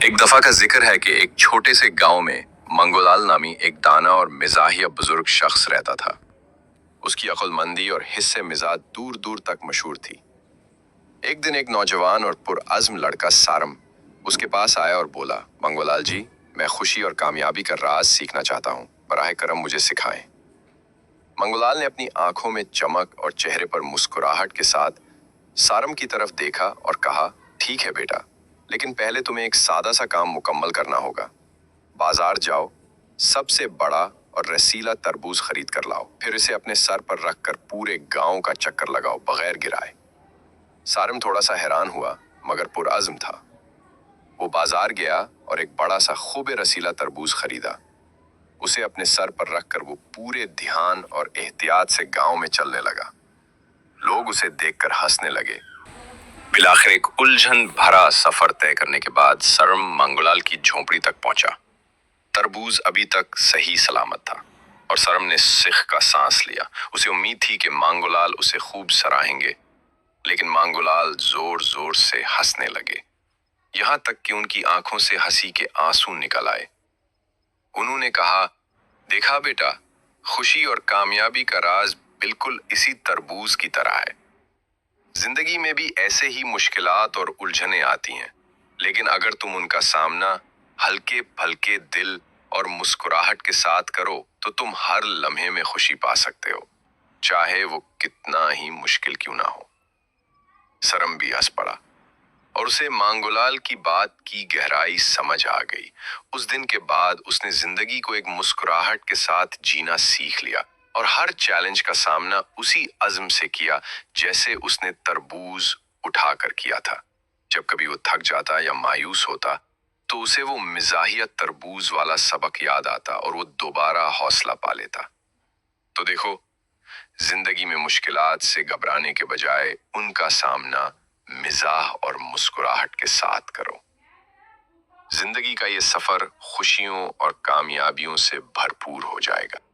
ایک دفعہ کا ذکر ہے کہ ایک چھوٹے سے گاؤں میں منگولال نامی ایک دانا اور مزاحیہ بزرگ شخص رہتا تھا۔ اس کی عقل مندی اور حسن مزاج دور دور تک مشہور تھی۔ ایک دن ایک نوجوان اور پرعزم لڑکا سارم اس کے پاس آیا اور بولا، منگولال جی، میں خوشی اور کامیابی کا راز سیکھنا چاہتا ہوں، براہ کرم مجھے سکھائیں۔ منگولال نے اپنی آنکھوں میں چمک اور چہرے پر مسکراہٹ کے ساتھ سارم کی طرف دیکھا اور کہا، ٹھیک ہے بیٹا، لیکن پہلے تمہیں ایک سادہ سا کام مکمل کرنا ہوگا۔ بازار جاؤ، سب سے بڑا اور رسیلا تربوز خرید کر لاؤ، پھر اسے اپنے سر پر رکھ کر پورے گاؤں کا چکر لگاؤ بغیر گرائے۔ سارم تھوڑا سا حیران ہوا مگر پرعزم تھا۔ وہ بازار گیا اور ایک بڑا سا خوب رسیلا تربوز خریدا۔ اسے اپنے سر پر رکھ کر وہ پورے دھیان اور احتیاط سے گاؤں میں چلنے لگا۔ لوگ اسے دیکھ کر ہنسنے لگے۔ بالآخر ایک الجھن بھرا سفر طے کرنے کے بعد سرم منگولال کی جھونپڑی تک پہنچا۔ تربوز ابھی تک صحیح سلامت تھا اور سرم نے سکھ کا سانس لیا۔ اسے امید تھی کہ مانگولال اسے خوب سراہیں گے، لیکن مانگولال زور زور سے ہنسنے لگے، یہاں تک کہ ان کی آنکھوں سے ہنسی کے آنسو نکل آئے۔ انہوں نے کہا، دیکھا بیٹا، خوشی اور کامیابی کا راز بالکل اسی تربوز کی طرح ہے۔ زندگی میں بھی ایسے ہی مشکلات اور الجھنیں آتی ہیں، لیکن اگر تم ان کا سامنا ہلکے پھلکے دل اور مسکراہٹ کے ساتھ کرو تو تم ہر لمحے میں خوشی پا سکتے ہو، چاہے وہ کتنا ہی مشکل کیوں نہ ہو۔ سرم بھی ہنس پڑا اور اسے مانگولال کی بات کی گہرائی سمجھ آ گئی۔ اس دن کے بعد اس نے زندگی کو ایک مسکراہٹ کے ساتھ جینا سیکھ لیا اور ہر چیلنج کا سامنا اسی عزم سے کیا جیسے اس نے تربوز اٹھا کر کیا تھا۔ جب کبھی وہ تھک جاتا یا مایوس ہوتا تو اسے وہ مزاحیہ تربوز والا سبق یاد آتا اور وہ دوبارہ حوصلہ پا لیتا۔ تو دیکھو، زندگی میں مشکلات سے گھبرانے کے بجائے ان کا سامنا مزاح اور مسکراہٹ کے ساتھ کرو۔ زندگی کا یہ سفر خوشیوں اور کامیابیوں سے بھرپور ہو جائے گا۔